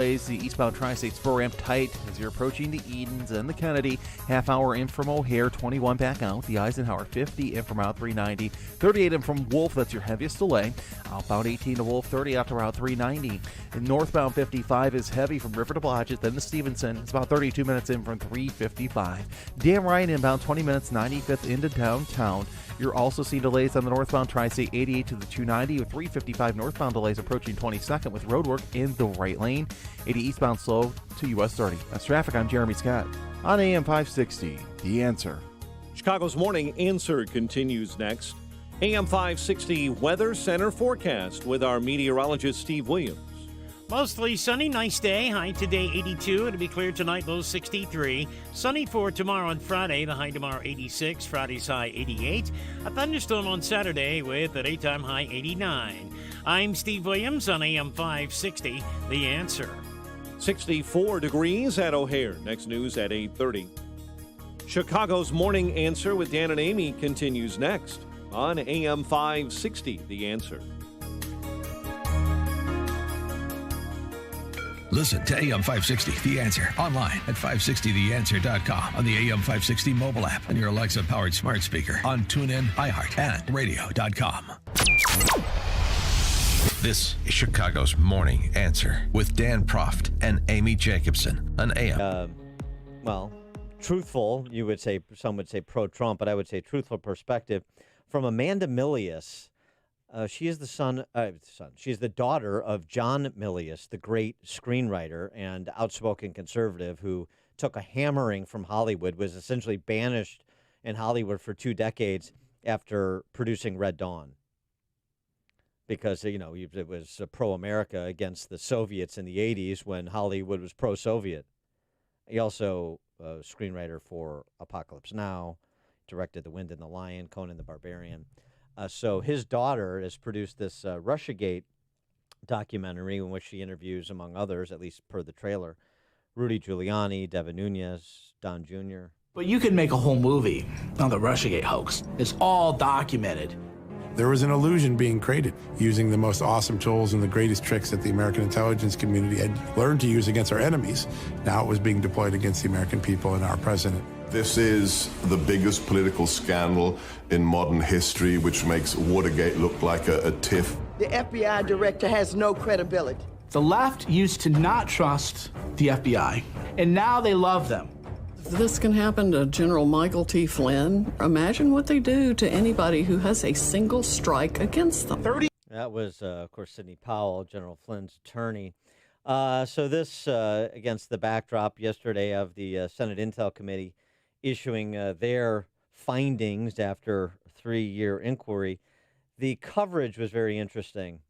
The eastbound Tri-State spur ramp tight as you're approaching the Edens and the Kennedy. Half hour in from O'Hare, 21 back out. The Eisenhower, 50 in from Route 390. 38 in from Wolf, that's your heaviest delay. Outbound 18 to Wolf, 30 out to Route 390. And northbound 55 is heavy from River to Blodgett, then to Stevenson. It's about 32 minutes in from 355. Dan Ryan inbound 20 minutes, 95th into downtown. You're also seeing delays on the northbound Tri-State 88 to the 290 with 355 northbound delays approaching 22nd with roadwork in the right lane. 80 eastbound slow to US 30. That's traffic. I'm Jeremy Scott on AM 560. The Answer. Chicago's Morning Answer continues next. AM 560 Weather Center forecast with our meteorologist Steve Williams. Mostly sunny, nice day. High today 82. It'll be clear tonight, low 63. Sunny for tomorrow and Friday. The high tomorrow 86. Friday's high 88. A thunderstorm on Saturday with a daytime high 89. I'm Steve Williams on AM 560. The Answer. 64 degrees at O'Hare. Next news at 8:30. Chicago's Morning Answer with Dan and Amy continues next on AM 560. The Answer. Listen to AM 560, The Answer, online at 560theanswer.com, on the AM 560 mobile app, and your Alexa-powered smart speaker, on TuneIn, iHeart, and radio.com. This is Chicago's Morning Answer with Dan Proft and Amy Jacobson on AM. Truthful, you would say, some would say pro-Trump, but I would say truthful perspective from Amanda Milius. She is she's the daughter of John Milius, the great screenwriter and outspoken conservative who took a hammering from Hollywood, was essentially banished in Hollywood for 2 decades after producing Red Dawn. Because, it was pro-America against the Soviets in the 80s when Hollywood was pro-Soviet. He also screenwriter for Apocalypse Now, directed The Wind and the Lion, Conan the Barbarian. So his daughter has produced this Russiagate documentary in which she interviews, among others, at least per the trailer, Rudy Giuliani, Devin Nunes, Don Jr. But you could make a whole movie on the Russiagate hoax. It's all documented. There was an illusion being created using the most awesome tools and the greatest tricks that the American intelligence community had learned to use against our enemies. Now it was being deployed against the American people and our president. This is the biggest political scandal in modern history, which makes Watergate look like a tiff. The FBI director has no credibility. The left used to not trust the FBI, and now they love them. If this can happen to General Michael T. Flynn, imagine what they do to anybody who has a single strike against them. That was, of course, Sidney Powell, General Flynn's attorney. So this, against the backdrop yesterday of the Senate Intel Committee issuing their findings after a 3-year inquiry, the coverage was very interesting.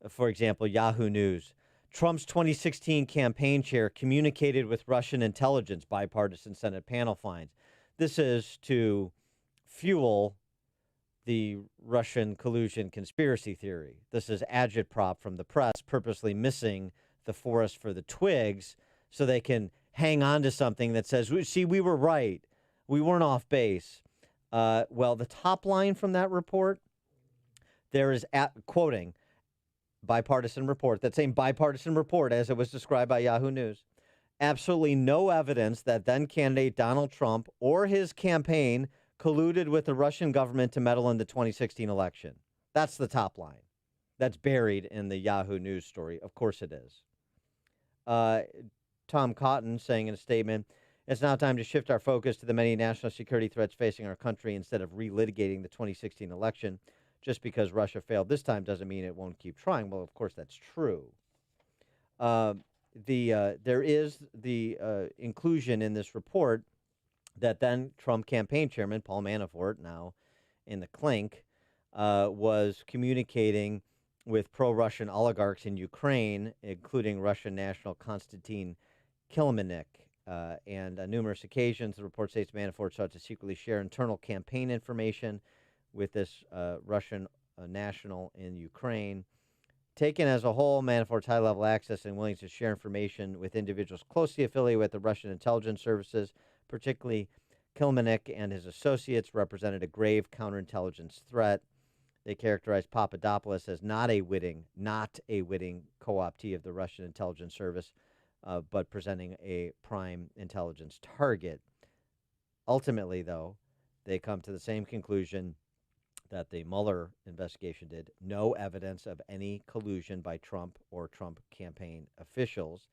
For example, Yahoo News. Trump's 2016 campaign chair communicated with Russian intelligence, bipartisan Senate panel finds. This is to fuel the Russian collusion conspiracy theory. This is agitprop from the press purposely missing the forest for the twigs so they can hang on to something that says, see, we were right. We weren't off base. Well, the top line from that report, there is, quoting, bipartisan report, that same bipartisan report as it was described by Yahoo News, absolutely no evidence that then candidate Donald Trump or his campaign colluded with the Russian government to meddle in the 2016 election. That's the top line. That's buried in the Yahoo News story. Of course it is. Tom Cotton saying in a statement, it's now time to shift our focus to the many national security threats facing our country instead of relitigating the 2016 election. Just because Russia failed this time doesn't mean it won't keep trying. Well, of course, that's true. There is the inclusion in this report that then Trump campaign chairman Paul Manafort, now in the clink, was communicating with pro-Russian oligarchs in Ukraine, including Russian national Konstantin Kilimnik. And on numerous occasions, the report states Manafort sought to secretly share internal campaign information with this Russian national in Ukraine. Taken as a whole, Manafort's high-level access and willingness to share information with individuals closely affiliated with the Russian intelligence services, particularly Kilimnik and his associates, represented a grave counterintelligence threat. They characterized Papadopoulos as not a witting co-optee of the Russian intelligence service, but presenting a prime intelligence target. Ultimately, though, they come to the same conclusion that the Mueller investigation did. No evidence of any collusion by Trump or Trump campaign officials.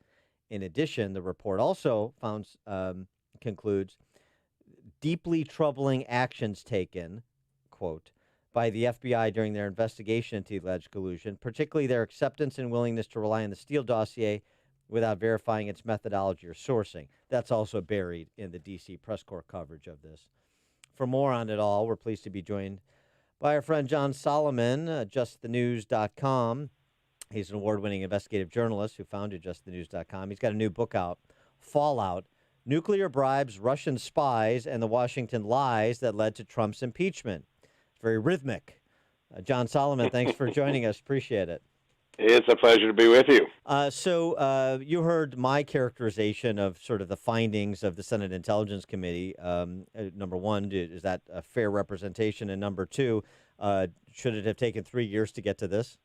In addition, the report also concludes deeply troubling actions taken, quote, by the FBI during their investigation into the alleged collusion, particularly their acceptance and willingness to rely on the Steele dossier without verifying its methodology or sourcing. That's also buried in the D.C. press corps coverage of this. For more on it all, we're pleased to be joined by our friend John Solomon, justthenews.com. He's an award-winning investigative journalist who founded justthenews.com. He's got a new book out, Fallout, Nuclear Bribes, Russian Spies, and the Washington Lies That Led to Trump's Impeachment. It's very rhythmic. John Solomon, thanks for joining us. Appreciate it. It's a pleasure to be with you. So you heard my characterization of sort of the findings of the Senate Intelligence Committee. Number one, is that a fair representation? And number two, should it have taken 3 years to get to this?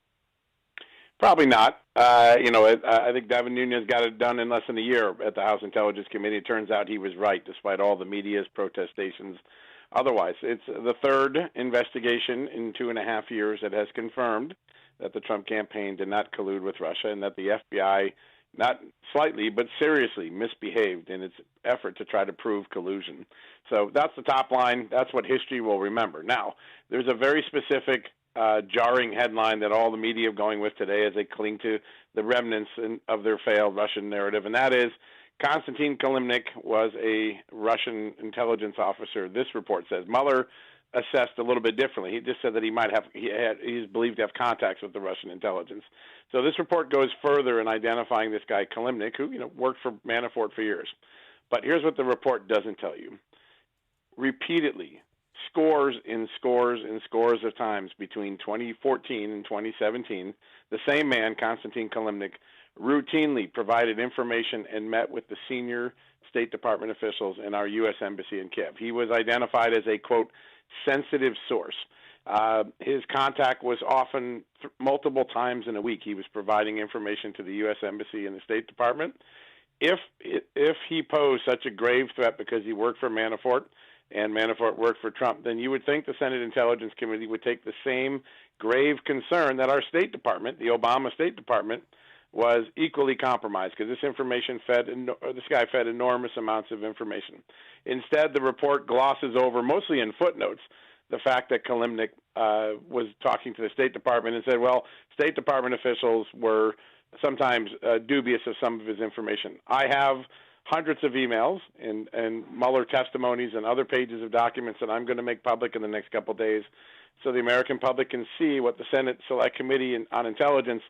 Probably not. I think Devin Nunes got it done in less than a year at the House Intelligence Committee. It turns out he was right, despite all the media's protestations. Otherwise, it's the third investigation in 2.5 years that has confirmed that the Trump campaign did not collude with Russia and that the FBI, not slightly, but seriously misbehaved in its effort to try to prove collusion. So that's the top line. That's what history will remember. Now, there's a very specific jarring headline that all the media are going with today as they cling to the remnants of their failed Russian narrative, and that is Konstantin Kilimnik was a Russian intelligence officer. This report says Mueller assessed a little bit differently. He just said that he's believed to have contacts with the Russian intelligence. So this report goes further in identifying this guy Kilimnik, who worked for Manafort for years. But here's what the report doesn't tell you. Repeatedly, scores and scores and scores of times between 2014 and 2017, the same man, Konstantin Kilimnik, routinely provided information and met with the senior State Department officials in our U.S. Embassy in Kiev. He was identified as a, quote, sensitive source. His contact was often multiple times in a week. He was providing information to the U.S. Embassy and the State Department. If he posed such a grave threat because he worked for Manafort and Manafort worked for Trump, then you would think the Senate Intelligence Committee would take the same grave concern that our State Department, the Obama State Department, was equally compromised because this guy fed enormous amounts of information. Instead, the report glosses over, mostly in footnotes, the fact that Kilimnik was talking to the State Department and said, well, State Department officials were sometimes dubious of some of his information. I have hundreds of emails and Mueller testimonies and other pages of documents that I'm going to make public in the next couple of days so the American public can see what the Senate Select Committee on Intelligence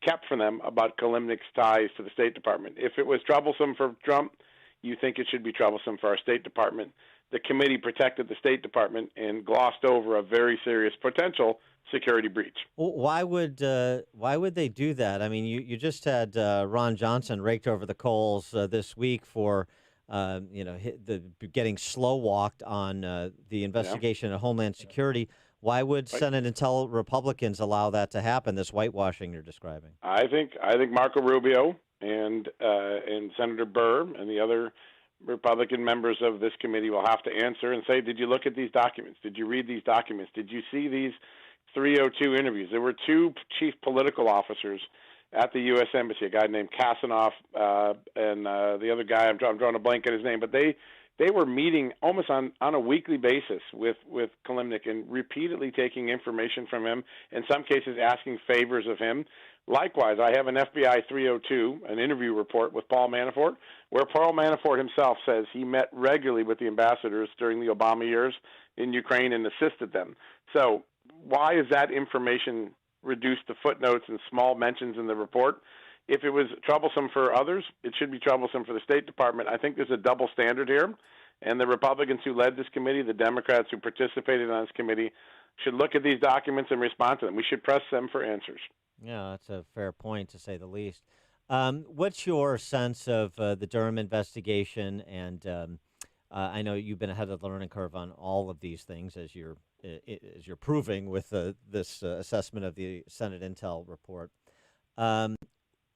kept from them about Kilimnik's ties to the State Department. If it was troublesome for Trump, you think it should be troublesome for our State Department. The committee protected the State Department and glossed over a very serious potential security breach. Well, why would they do that? I mean, you just had Ron Johnson raked over the coals this week for getting slow walked on the investigation of Homeland Security. Why would Senate Intel Republicans allow that to happen? This whitewashing you're describing. I think Marco Rubio and Senator Burr and the other Republican members of this committee will have to answer and say, did you look at these documents? Did you read these documents? Did you see these 302 interviews? There were two chief political officers at the U.S. Embassy, a guy named Kasanoff and the other guy, I'm drawing a blank on his name, but they were meeting almost on a weekly basis with Kilimnik and repeatedly taking information from him, in some cases asking favors of him. Likewise, I have an FBI 302, an interview report with Paul Manafort, where Paul Manafort himself says he met regularly with the ambassadors during the Obama years in Ukraine and assisted them. So why is that information reduced to footnotes and small mentions in the report? If it was troublesome for others, it should be troublesome for the State Department. I think there's a double standard here, and the Republicans who led this committee, the Democrats who participated on this committee, should look at these documents and respond to them. We should press them for answers. Yeah, that's a fair point, to say the least. What's your sense of the Durham investigation? And I know you've been ahead of the learning curve on all of these things, as you're proving with this assessment of the Senate Intel report.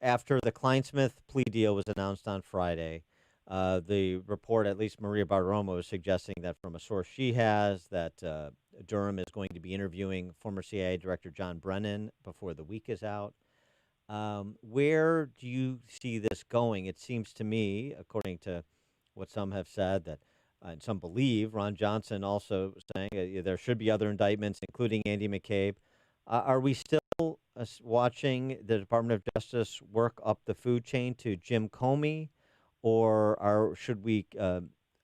after the Kleinsmith plea deal was announced on Friday, the report, at least Maria Bartiromo, is suggesting that from a source she has, that Durham is going to be interviewing former CIA Director John Brennan before the week is out. Where do you see this going? It seems to me, according to what some have said, that and some believe, Ron Johnson also saying there should be other indictments, including Andy McCabe. Are we still watching the Department of Justice work up the food chain to Jim Comey, or should we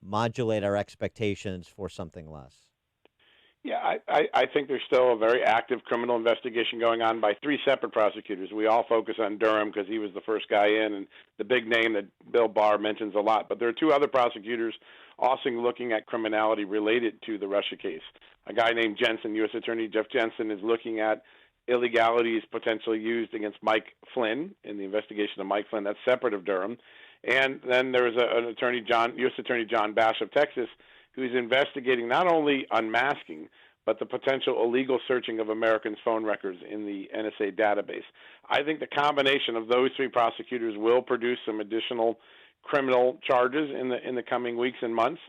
modulate our expectations for something less? Yeah, I think there's still a very active criminal investigation going on by three separate prosecutors. We all focus on Durham because he was the first guy in and the big name that Bill Barr mentions a lot. But there are two other prosecutors also looking at criminality related to the Russia case. A guy named Jensen, U.S. Attorney Jeff Jensen, is looking at illegalities potentially used against Mike Flynn in the investigation of Mike Flynn. That's separate of Durham. And then there was an attorney, U.S. Attorney John Bash of Texas, who's investigating not only unmasking, but the potential illegal searching of Americans' phone records in the NSA database. I think the combination of those three prosecutors will produce some additional criminal charges in the coming weeks and months.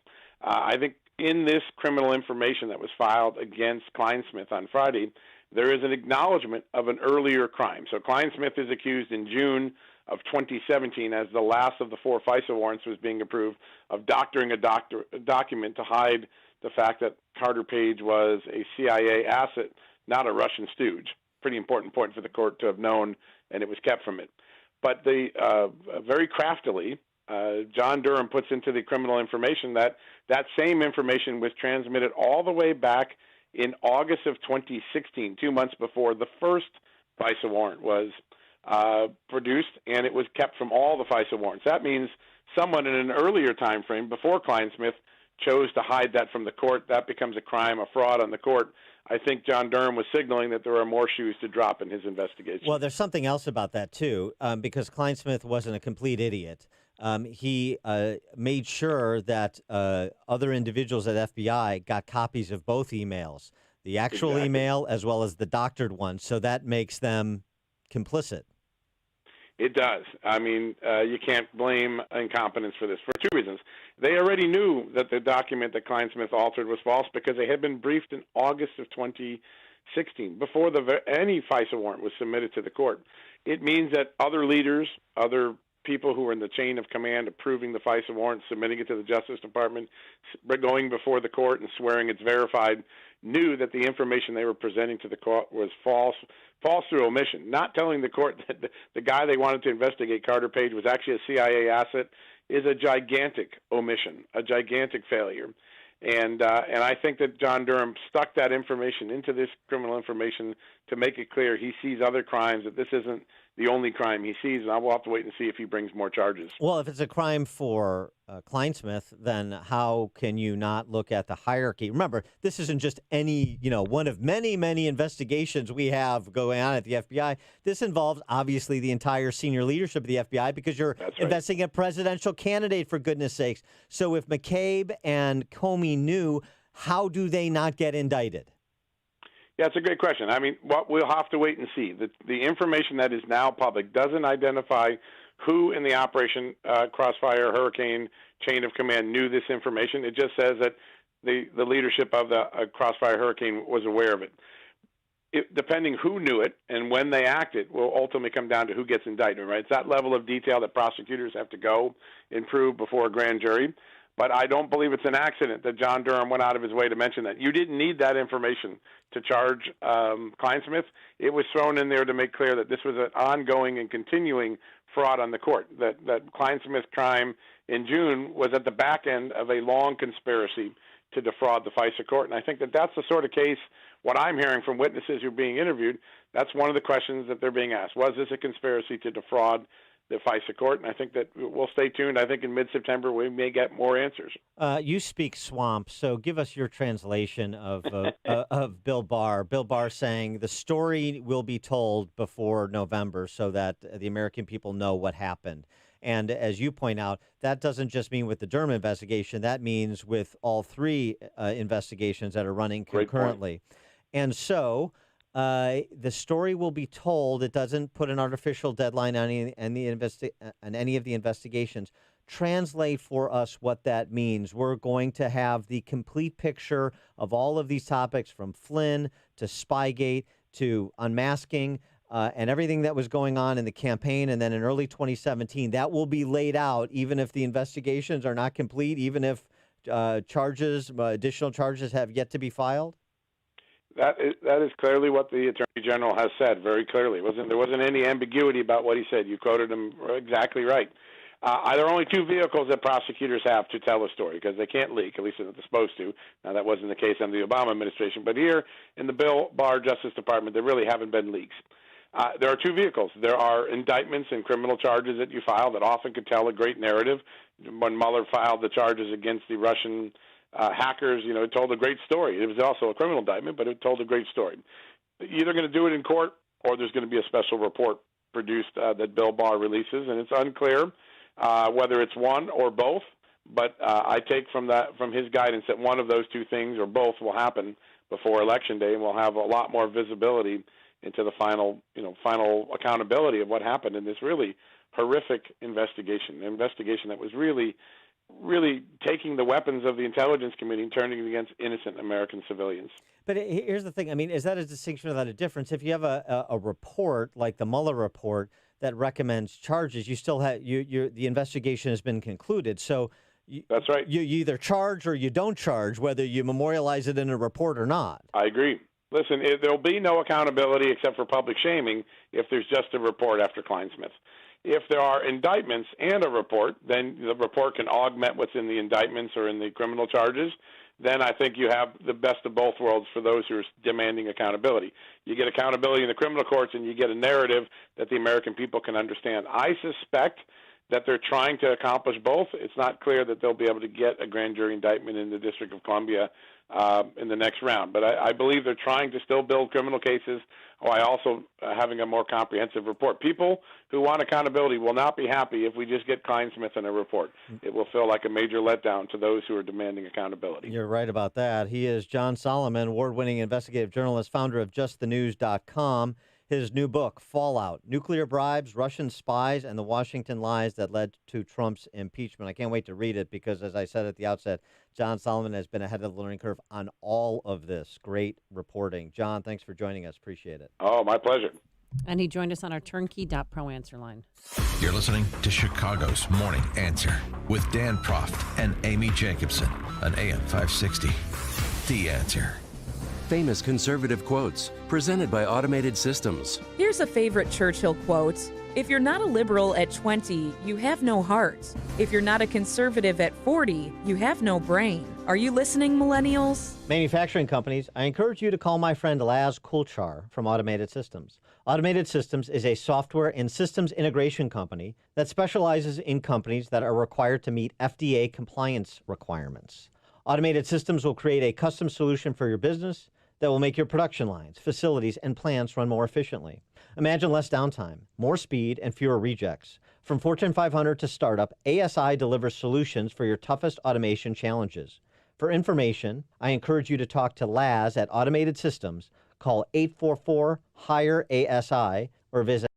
I think in this criminal information that was filed against Kleinsmith on Friday, there is an acknowledgement of an earlier crime. So Kleinsmith is accused in June of 2017, as the last of the 4 FISA warrants was being approved, of doctoring a document to hide the fact that Carter Page was a CIA asset, not a Russian stooge. Pretty important point for the court to have known, and it was kept from it. But very craftily, John Durham puts into the criminal information that same information was transmitted all the way back in August of 2016, 2 months before the first FISA warrant was produced, and it was kept from all the FISA warrants. That means someone in an earlier time frame, before Kleinsmith, chose to hide that from the court. That becomes a crime, a fraud on the court. I think John Durham was signaling that there are more shoes to drop in his investigation. Well, there's something else about that, too, because Kleinsmith wasn't a complete idiot. He made sure that other individuals at FBI got copies of both emails, the actual email as well as the doctored one, so that makes them complicit. It does. I mean, you can't blame incompetence for this for two reasons. They already knew that the document that Kleinsmith altered was false because they had been briefed in August of 2016, before any FISA warrant was submitted to the court. It means that other leaders, other people who were in the chain of command approving the FISA warrant, submitting it to the Justice Department, going before the court and swearing it's verified, knew that the information they were presenting to the court was false through omission. Not telling the court that the guy they wanted to investigate, Carter Page, was actually a CIA asset is a gigantic omission, a gigantic failure. And I think that John Durham stuck that information into this criminal information to make it clear he sees other crimes, that this isn't the only crime he sees, and I will have to wait and see if he brings more charges. Well, if it's a crime for Kleinsmith, then how can you not look at the hierarchy? Remember, this isn't just any, one of many, many investigations we have going on at the FBI. This involves, obviously, the entire senior leadership of the FBI because you're investigating a presidential candidate, for goodness sakes. So if McCabe and Comey knew, how do they not get indicted? Yeah, it's a great question. I mean, what we'll have to wait and see. The information that is now public doesn't identify who in the Operation Crossfire Hurricane chain of command knew this information. It just says that the leadership of the Crossfire Hurricane was aware of it. Depending who knew it and when they acted will ultimately come down to who gets indicted, right? It's that level of detail that prosecutors have to go and prove before a grand jury. But I don't believe it's an accident that John Durham went out of his way to mention that. You didn't need that information to charge Kleinsmith. It was thrown in there to make clear that this was an ongoing and continuing fraud on the court, that Kleinsmith's crime in June was at the back end of a long conspiracy to defraud the FISA court. And I think that that's the sort of case, what I'm hearing from witnesses who are being interviewed, that's one of the questions that they're being asked. Was this a conspiracy to defraud the FISA court? And I think that we'll stay tuned. I think in mid-September we may get more answers. You speak swamp, so give us your translation of Bill Barr. Bill Barr saying the story will be told before November so that the American people know what happened. And as you point out, that doesn't just mean with the Durham investigation. That means with all three investigations that are running concurrently. And so The story will be told. It doesn't put an artificial deadline on any of the investigations. Translate for us what that means. We're going to have the complete picture of all of these topics, from Flynn to Spygate to unmasking and everything that was going on in the campaign. And then in early 2017, that will be laid out, even if the investigations are not complete, even if additional charges have yet to be filed. That is clearly what the Attorney General has said, very clearly. There wasn't any ambiguity about what he said. You quoted him exactly right. There are only two vehicles that prosecutors have to tell a story, because they can't leak, at least they're supposed to. Now, that wasn't the case under the Obama administration. But here in the Bill Barr Justice Department, there really haven't been leaks. There are two vehicles. There are indictments and criminal charges that you file that often could tell a great narrative. When Mueller filed the charges against the Russian hackers, it told a great story. It was also a criminal indictment, but it told a great story. You're either going to do it in court, or there's going to be a special report produced that Bill Barr releases, and it's unclear whether it's one or both. But I take from his guidance that one of those two things or both will happen before Election Day, and we'll have a lot more visibility into the final accountability of what happened in this really horrific investigation. An investigation that was really taking the weapons of the intelligence community and turning it against innocent American civilians. But here's the thing. I mean, is that a distinction without a difference? If you have a report like the Mueller report that recommends charges, you still have the investigation has been concluded. So that's right. You either charge or you don't charge, whether you memorialize it in a report or not. I agree. Listen, there'll be no accountability except for public shaming if there's just a report after Kleinsmith. If there are indictments and a report, then the report can augment what's in the indictments or in the criminal charges. Then I think you have the best of both worlds for those who are demanding accountability. You get accountability in the criminal courts, and you get a narrative that the American people can understand. I suspect that they're trying to accomplish both. It's not clear that they'll be able to get a grand jury indictment in the District of Columbia in the next round. But I believe they're trying to still build criminal cases while also having a more comprehensive report. People who want accountability will not be happy if we just get Kleinsmith in a report. It will feel like a major letdown to those who are demanding accountability. You're right about that. He is John Solomon, award-winning investigative journalist, founder of JustTheNews.com. His new book, Fallout: Nuclear Bribes, Russian Spies, and the Washington Lies That Led to Trump's Impeachment. I can't wait to read it because, as I said at the outset, John Solomon has been ahead of the learning curve on all of this. Great reporting. John, thanks for joining us. Appreciate it. Oh, my pleasure. And he joined us on our turnkey.pro answer line. You're listening to Chicago's Morning Answer with Dan Proft and Amy Jacobson on AM 560. The Answer. Famous conservative quotes presented by Automated Systems. Here's a favorite Churchill quote. If you're not a liberal at 20, you have no heart. If you're not a conservative at 40, you have no brain. Are you listening, millennials? Manufacturing companies, I encourage you to call my friend Laz Kulchar from Automated Systems. Automated Systems is a software and systems integration company that specializes in companies that are required to meet FDA compliance requirements. Automated Systems will create a custom solution for your business that will make your production lines, facilities, and plants run more efficiently. Imagine less downtime, more speed, and fewer rejects. From Fortune 500 to startup, ASI delivers solutions for your toughest automation challenges. For information, I encourage you to talk to Laz at Automated Systems. Call 844-HIRE-ASI or visit